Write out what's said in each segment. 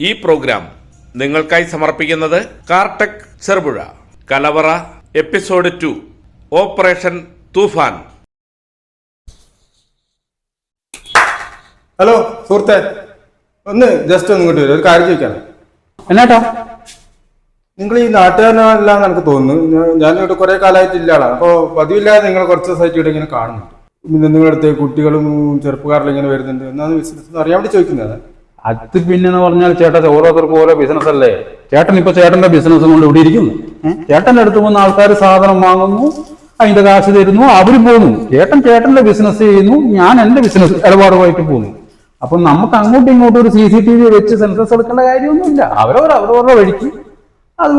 ഈ പ്രോഗ്രാം നിങ്ങൾക്കായി സമർപ്പിക്കുന്നത് കാർടെക് ചെറുപുഴ കലവറ എപ്പിസോഡ് 2 ഓപ്പറേഷൻ തൂഫാൻ. ഹലോ സുഹൃത്തെ, ജസ്റ്റ് ഇങ്ങോട്ട് വരും, ഒരു കാര്യം ചോദിക്കാണ്. എന്നാട്ടാ? നിങ്ങൾ ഈ നാട്ടുകാരനല്ലാന്ന് എനിക്ക് തോന്നുന്നു. ഞാനിവിടെ കുറെ കാലമായിട്ട് ഇല്ല ആളാണ്. അപ്പോൾ പതിവില്ലാതെ നിങ്ങൾ കുറച്ച് ദിവസമായിട്ട് ഇവിടെ ഇങ്ങനെ കാണുന്നുണ്ട്. പിന്നെ നിങ്ങളുടെ അടുത്ത് കുട്ടികളും ചെറുപ്പക്കാരെല്ലാം ഇങ്ങനെ വരുന്നുണ്ട്. എന്നാണ് ബിസിനസ് അറിയാൻ വേണ്ടി ചോദിക്കുന്നത്. അത് പിന്നെന്ന് പറഞ്ഞാൽ ചേട്ടാ, ഓരോരുത്തർക്കും ഓരോ ബിസിനസ് അല്ലേ. ചേട്ടൻ ഇപ്പൊ ചേട്ടന്റെ ബിസിനസ് കൊണ്ട് ഇവിടെ ഇരിക്കുന്നു. ചേട്ടന്റെ അടുത്ത് വന്ന ആൾക്കാർ സാധനം വാങ്ങുന്നു, അതിന്റെ കാശ് തരുന്നു, അവര് പോകുന്നു. ചേട്ടന്റെ ബിസിനസ് ചെയ്യുന്നു, ഞാൻ എന്റെ ബിസിനസ് ഇടപാടുമായിട്ട് പോകുന്നു. അപ്പൊ നമുക്ക് അങ്ങോട്ടും ഇങ്ങോട്ടും ഒരു CCTV വെച്ച് സെൻസസ് എടുക്കേണ്ട കാര്യമൊന്നുമില്ല. അവരവരുടെ വഴിക്ക് അത്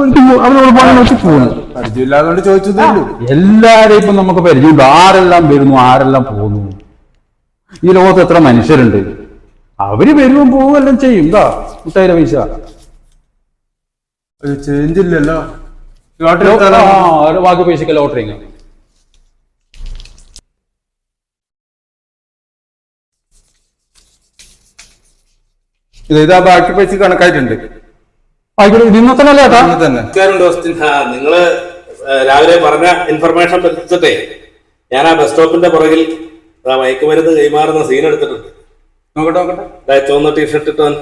അവരോട് നോക്കി പോകുന്നു. പരിചയമില്ലാതുകൊണ്ട് ചോദിച്ചതേ ഉള്ളൂ. എല്ലാരെയും ഇപ്പൊ നമുക്ക് പരിചയമുണ്ട്. ആരെല്ലാം വരുന്നു, ആരെല്ലാം പോകുന്നു. ഈ ലോകത്ത് എത്ര മനുഷ്യരുണ്ട്. അവര് വരുമ്പോൾ പോവുകയെല്ലാം ചെയ്യും. എന്താ മുട്ടായിരം പൈസ ചേഞ്ച് ഇല്ലല്ലോ. ബാക്കി പൈസക്ക് ലോട്ടറി ഇതാ ബാക്കി പൈസ കണക്കായിട്ടുണ്ട്. ഇന്നത്തെ നിങ്ങള് രാവിലെ പറഞ്ഞ ഇൻഫർമേഷൻ വെച്ചിട്ടേ ഞാൻ ആ ബസ് സ്റ്റോപ്പിന്റെ പുറകിൽ മയക്കുമരുന്ന് കൈമാറുന്ന സീൻ എടുത്തിട്ടുണ്ട്. നോക്കട്ടെ. ചുവന്ന ടീഷർട്ട് ഇട്ടവൻ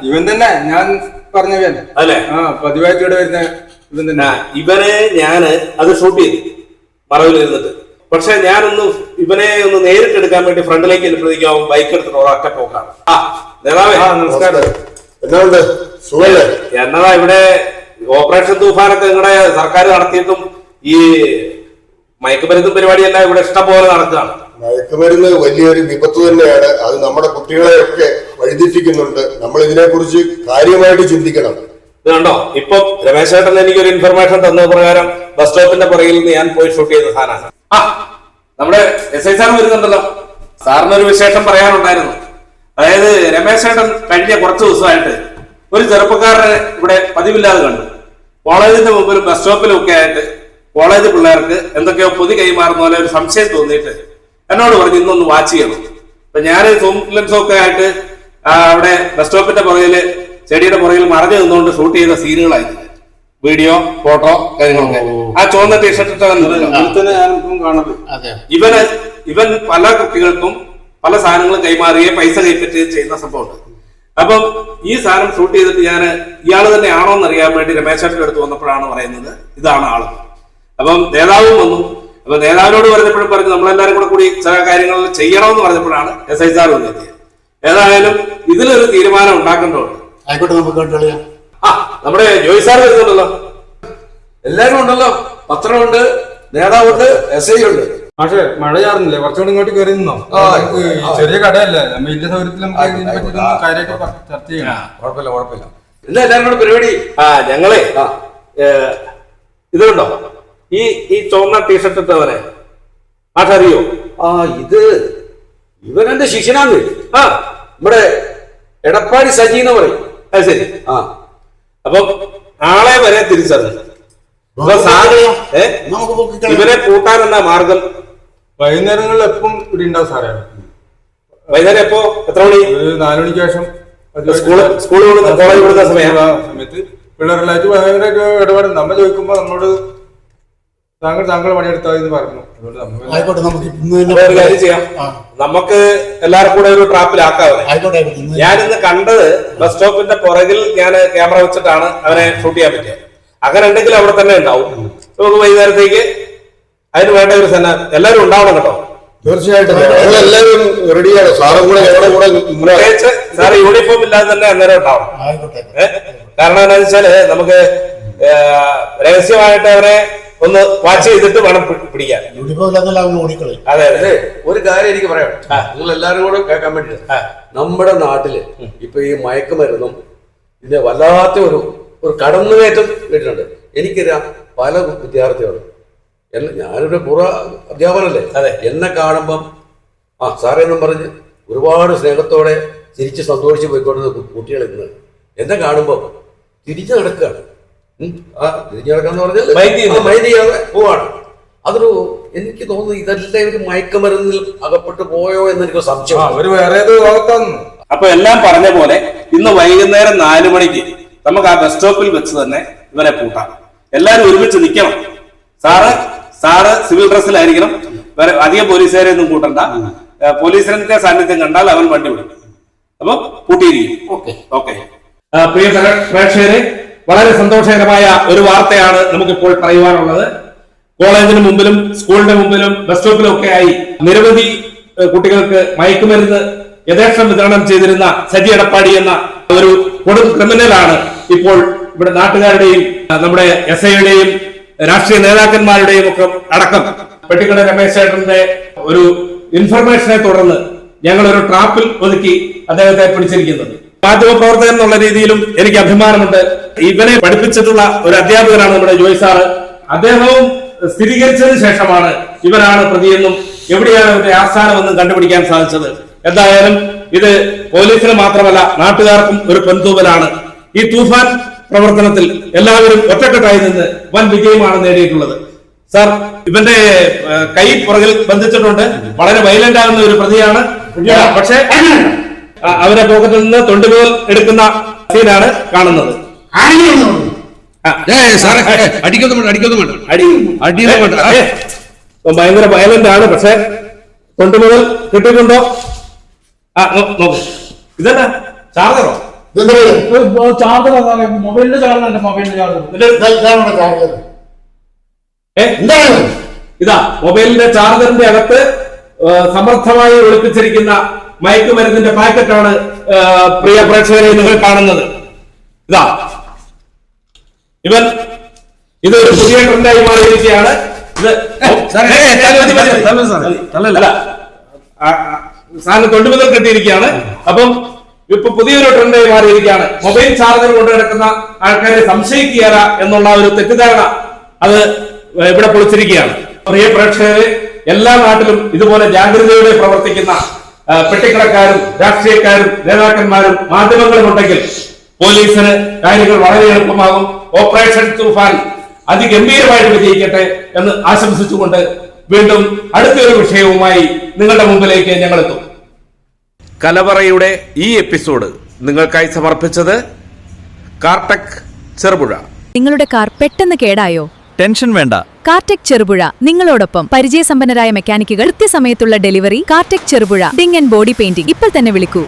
ഇവൻ തന്നെ, ഞാൻ പറഞ്ഞവൻ അല്ലേ? പതിവായിട്ട് ഇവിടെ വരുന്ന ഇവൻ തന്നെ. ഇവനെ ഞാന് അത് ഷൂട്ട് ചെയ്തു മറവിൽ ഇരുന്നിട്ട്. പക്ഷെ ഞാനൊന്ന് ഇവനെ ഒന്ന് നേരിട്ട് എടുക്കാൻ വേണ്ടി ഫ്രണ്ടിലേക്ക് എടുപ്പിക്കാവും ബൈക്ക് എടുത്തിട്ട് ഒരൊറ്റ പോക്കാണ്. നേതാവേ നമസ്കാരം. എന്നാണ്ട് സുഖല്ലേ? എന്നതാ ഇവിടെ ഓപ്പറേഷൻ തൂഫാനൊക്കെ നിങ്ങളുടെ സർക്കാർ നടത്തിയിട്ടും ഈ മയക്കുമരുന്ന് പരിപാടിയെല്ലാം ഇവിടെ ഇഷ്ടം പോലെ നടക്കുകയാണ്. മയക്കുമരുന്ന് വലിയൊരു വിപത്ത് തന്നെയാണ്. അത് നമ്മുടെ കുട്ടികളെയൊക്കെ വഴിതെറ്റിക്കുന്നുണ്ട്. നമ്മൾ ഇതിനെ കുറിച്ച് കാര്യമായിട്ട് ചിന്തിക്കണം. ഇത് കണ്ടോ, ഇപ്പൊ രമേശ് ചേട്ടൻ എനിക്കൊരു ഇൻഫർമേഷൻ തന്ന പ്രകാരം ബസ് സ്റ്റോപ്പിന്റെ പുറകിൽ നിന്ന് ഞാൻ പോയി ഷൂട്ട് ചെയ്ത സാധനമാണ്. നമ്മുടെ SI സാർ വരുന്നുണ്ടല്ലോ. സാറിനൊരു വിശേഷം പറയാനുണ്ടായിരുന്നു. അതായത് രമേശ് ചേട്ടൻ കഴിഞ്ഞ കുറച്ച് ദിവസമായിട്ട് ഒരു ചെറുപ്പക്കാരനെ ഇവിടെ പതിവില്ലാതെ കണ്ടു. കോളേജിന്റെ മുമ്പിലും ബസ് സ്റ്റോപ്പിലും ഒക്കെ ആയിട്ട് കോളേജ് പിള്ളേർക്ക് എന്തൊക്കെയോ പൊതി കൈമാറുന്ന പോലെ ഒരു സംശയം തോന്നിയിട്ട് എന്നോട് പറഞ്ഞു ഇന്നൊന്ന് വാച്ച് ചെയ്യണം. അപ്പൊ ഞാൻ സൂം ലെൻസും ഒക്കെ ആയിട്ട് അവിടെ ബസ് സ്റ്റോപ്പിന്റെ പുറകില് ചെടിയുടെ പുറകിൽ മറഞ്ഞു നിന്നുകൊണ്ട് ഷൂട്ട് ചെയ്ത സീനുകളായിരുന്നു. വീഡിയോ, ഫോട്ടോ, കാര്യങ്ങളൊക്കെ. ആ ചുവന്ന ടീഷർട്ട് ഇവൻ പല കുട്ടികൾക്കും പല സാധനങ്ങളും കൈമാറുകയും പൈസ കൈപ്പറ്റുകയും ചെയ്യുന്ന സംഭവമുണ്ട്. അപ്പം ഈ സാധനം ഷൂട്ട് ചെയ്തിട്ട് ഞാൻ ഇയാൾ തന്നെ ആണോ എന്ന് അറിയാൻ വേണ്ടി രമേശേട്ടന്റെ അടുത്ത് വന്നപ്പോഴാണ് പറയുന്നത് ഇതാണ് ആള്. അപ്പം നേതാവും വന്നു. അപ്പൊ നേതാവിനോട് പറഞ്ഞപ്പോഴും പറഞ്ഞു നമ്മളെല്ലാരും കൂടി ചില കാര്യങ്ങൾ ചെയ്യണമെന്ന് പറഞ്ഞപ്പോഴാണ് SI സാർ വന്നെത്തിയത്. ഏതായാലും ഇതിലൊരു തീരുമാനം ഉണ്ടാക്കേണ്ടതുണ്ട്. ആയിക്കോട്ടെ, നമുക്ക് നമ്മുടെ ജോയ് സാർ വരുന്നുണ്ടല്ലോ. എല്ലാരും ഉണ്ടല്ലോ. പത്രമുണ്ട്, നേതാവുണ്ട്, SI ഉണ്ട്. പക്ഷേ മഴ ചാറുന്നില്ലേ? കുറച്ചുകൂടി ഇങ്ങോട്ട് കയറി നിന്നോ. ചെറിയ കടയല്ലേ, നമ്മ വലിയ സൗകര്യത്തിൽ നമുക്ക് ഇതിനെ പറ്റി കാര്യമായിട്ട് ചർച്ച ചെയ്യണം. കുഴപ്പമില്ല. ഇല്ല എല്ലാരും കൂടെ പരിപാടി. ഞങ്ങളെ ഇതുണ്ടോ ഈ ചുവന്ന ടീഷർട്ട് ഇട്ടവനെ അറിയോ? ഇത് ഇവനെന്റെ ശിഷ്യനാണ്. നമ്മുടെ എടപ്പാടി സജി എന്ന് പറയും. അത് ശരി. അപ്പം ആളെ വരെ തിരിച്ചറിഞ്ഞു. ഇവരെ കൂട്ടാൻ എന്താ മാർഗം? വൈകുന്നേരങ്ങളിൽ എപ്പം ഇവിടെ ഉണ്ടാവും സാറേ. വൈകുന്നേരം എപ്പോ? എത്ര മണി? ഒരു 4 മണിക്ക് ശേഷം. സ്കൂൾ കോളേജ് വിടുന്ന സമയത്ത് പിള്ളേരെല്ലായിട്ട് ഭയങ്കര ഇടപാട്. നമ്മൾ ചോദിക്കുമ്പോ നമ്മളോട് താങ്കൾ പണിയെടുത്താന്ന് പറഞ്ഞു. ഒരു കാര്യം ചെയ്യാം, നമുക്ക് എല്ലാവർക്കും കൂടെ ഒരു ട്രാപ്പിലാക്കാവേ. ഞാനിന്ന് കണ്ടത് ബസ് സ്റ്റോപ്പിന്റെ പുറകിൽ ഞാൻ ക്യാമറ വെച്ചിട്ടാണ് അവനെ ഷൂട്ട് ചെയ്യാൻ പറ്റിയത്. അങ്ങനെ ഉണ്ടെങ്കിൽ അവിടെ തന്നെ ഉണ്ടാവും. നമുക്ക് വൈകുന്നേരത്തേക്ക് അതിന് വേണ്ട ഒരു എല്ലാവരും ഉണ്ടാവണം കേട്ടോ. തീർച്ചയായിട്ടും എല്ലാവരും റെഡിയാണ്. പ്രത്യേകിച്ച് സാറ് യൂണിഫോം ഇല്ലാതെ തന്നെ അന്നേരം ഉണ്ടാവണം. കാരണം എന്താണെന്ന് വെച്ചാല് നമുക്ക് രഹസ്യമായിട്ട് അവരെ ഒന്ന് വാച്ച് ചെയ്തിട്ട് വേണം പിടിക്കാൻ. അതെ അതെ. ഒരു കാര്യം എനിക്ക് പറയാം, നിങ്ങൾ എല്ലാരും കൂടെ കേൾക്കാൻ വേണ്ടി. നമ്മുടെ നാട്ടില് ഇപ്പൊ ഈ മയക്കുമരുന്നും ഇതിന്റെ വല്ലാത്ത ഒരു കടന്നുകയറ്റം കേട്ടിട്ടുണ്ട്. എനിക്കറിയാം പല വിദ്യാർത്ഥികളും. ഞാനൊരു പൂർവ്വ അധ്യാപനല്ലേ, എന്നെ കാണുമ്പം സാറേന്നും പറഞ്ഞ് ഒരുപാട് സ്നേഹത്തോടെ ചിരിച്ച് സന്തോഷിച്ച് പോയിക്കൊണ്ടിരുന്ന കുട്ടികൾ ഇന്ന് എന്നെ കാണുമ്പോൾ തിരിച്ചു നടക്കുകയാണ്. തിരിച്ചു നടക്കാന്ന് പറഞ്ഞാൽ മൈൻഡ് ചെയ്യാതെ പോവാണ്. അതൊരു എനിക്ക് തോന്നുന്നു ഇതെല്ലാം ഒരു മയക്കുമരുന്നിൽ അകപ്പെട്ടു പോയോ എന്ന് എനിക്ക് സംശയം. അവര് വേറെ അപ്പൊ എല്ലാം പറഞ്ഞ പോലെ ഇന്ന് വൈകുന്നേരം 4 മണിക്ക് നമുക്ക് ആ ബസ് സ്റ്റോപ്പിൽ വെച്ച് തന്നെ ഇവനെ പൂട്ടാം. എല്ലാരും ഒരുമിച്ച് നിൽക്കണം. സാറ് സിവിൽ ഡ്രസ്സിലായിരിക്കണം. വേറെ അധികം പോലീസുകാരെ ഒന്നും കൂട്ടണ്ട. പോലീസിന്റെ സാന്നിധ്യം കണ്ടാൽ അവൻ വണ്ടി വിടും. അപ്പൊ പൂട്ടിയിരിക്കും. ഓക്കെ. പ്രിയ പ്രേക്ഷകരെ, വളരെ സന്തോഷകരമായ ഒരു വാർത്തയാണ് നമുക്കിപ്പോൾ പറയുവാനുള്ളത്. കോളേജിന് മുമ്പിലും സ്കൂളിന്റെ മുമ്പിലും ബസ് സ്റ്റോപ്പിലും ഒക്കെ ആയി നിരവധി കുട്ടികൾക്ക് മയക്കുമരുന്ന് യഥേഷ്ടം വിതരണം ചെയ്തിരുന്ന സജി എടപ്പാടി എന്ന ഒരു കൊടും ക്രിമിനലാണ് ഇപ്പോൾ ഇവിടെ നാട്ടുകാരുടെയും നമ്മുടെ SI-യുടെയും രാഷ്ട്രീയ നേതാക്കന്മാരുടെയും ഒക്കെ അടക്കം പെട്ടിക്കട രമേശ് ചേട്ടന്റെ ഒരു ഇൻഫർമേഷനെ തുടർന്ന് ഞങ്ങൾ ഒരു ട്രാപ്പിൽ ഒതുക്കി അദ്ദേഹത്തെ പിടിച്ചിരിക്കുന്നത്. മാധ്യമപ്രവർത്തകൻ എന്നുള്ള രീതിയിലും എനിക്ക് അഭിമാനമുണ്ട്. ഇവനെ പഠിപ്പിച്ചിട്ടുള്ള ഒരു അധ്യാപകനാണ് നമ്മുടെ ജോയ് സാറ്. അദ്ദേഹവും സ്ഥിരീകരിച്ചതിന് ശേഷമാണ് ഇവരാണ് പ്രതിയെന്നും എവിടെയാണ് ഇവരുടെ ആസ്ഥാനമെന്നും കണ്ടുപിടിക്കാൻ സാധിച്ചത്. എന്തായാലും ഇത് പോലീസിന് മാത്രമല്ല നാട്ടുകാർക്കും ഒരു പൊൻതൂവലാണ്. ഈ തൂഫാൻ പ്രവർത്തനത്തിൽ എല്ലാവരും ഒറ്റക്കെട്ടായി നിന്ന് വൻ വിജയമാണ് നേടിയിട്ടുള്ളത്. സാർ, ഇവന്റെ കൈ പുറകിൽ ബന്ധിച്ചിട്ടുണ്ട്. വളരെ വയലന്റ് ആകുന്ന ഒരു പ്രതിയാണ്. പക്ഷേ അവരെ പോക്കറ്റിൽ നിന്ന് തൊണ്ടുമുതൽ എടുക്കുന്ന സീനാണ് കാണുന്നത്. ഭയങ്കര വയലന്റ് ആണ്. പക്ഷെ തൊണ്ടുമുതൽ കിട്ടിയിട്ടുണ്ടോ? നോക്കൂ, ഇതെന്നാ ചാർജറോ? ചാർജർ മൊബൈലിന്റെ ചാർജർ. മൊബൈലിന്റെ ചാർജർ ഇതാ മൊബൈലിന്റെ ചാർജറിന്റെ അകത്ത് സമർത്ഥമായി ഒളിപ്പിച്ചിരിക്കുന്ന മയക്കുമരുന്നിന്റെ പാക്കറ്റാണ് പ്രിയ പ്രേക്ഷകരെ നിങ്ങൾ കാണുന്നത്. ഇതാ ഇതൊരു പുതിയ ട്രെൻഡായി മാറിയിരിക്കുകയാണ്. സാറിന് തൊണ്ടുമുതൽ കിട്ടിയിരിക്കുകയാണ്. അപ്പം ഇപ്പൊ പുതിയൊരു ട്രെൻഡായി മാറിയിരിക്കുകയാണ്. മൊബൈൽ ചാർജർ കൊണ്ട് കിടക്കുന്ന ആൾക്കാരെ സംശയിക്കുകയല്ല എന്നുള്ള ഒരു തെറ്റിദ്ധാരണ അത് ഇവിടെ പൊളിച്ചിരിക്കുകയാണ്. പ്രിയ പ്രേക്ഷകരെ, എല്ലാ നാട്ടിലും ഇതുപോലെ ജാഗ്രതയോടെ പ്രവർത്തിക്കുന്ന പെട്ടിക്കടക്കാരും രാഷ്ട്രീയക്കാരും നേതാക്കന്മാരും മാധ്യമങ്ങളും ഉണ്ടെങ്കിൽ പോലീസിന് കാര്യങ്ങൾ വളരെ എളുപ്പമാകും. ഓപ്പറേഷൻ തൂഫാൻ അതിഗംഭീരമായിട്ട് വിജയിക്കട്ടെ എന്ന് ആശംസിച്ചുകൊണ്ട് വീണ്ടും അടുത്തൊരു വിഷയവുമായി നിങ്ങളുടെ മുമ്പിലേക്ക് ഞങ്ങൾ എത്തും. കലവറയുടെ ഈ എപ്പിസോഡ് നിങ്ങൾക്കായി സമർപ്പിച്ചത് കാർടെക് ചെറുപുഴ. നിങ്ങളുടെ കാർ പെട്ടെന്ന് കേടായോ? ടെൻഷൻ വേണ്ട. കാർടെക് ചെറുപുഴ നിങ്ങളോടൊപ്പം. പരിചയസമ്പന്നരായ മെക്കാനിക്കുകൾ, കൃത്യസമയത്തുള്ള delivery. Cartech Cherupuzha ding and body painting. ഇപ്പോൾ തന്നെ വിളിക്കൂ.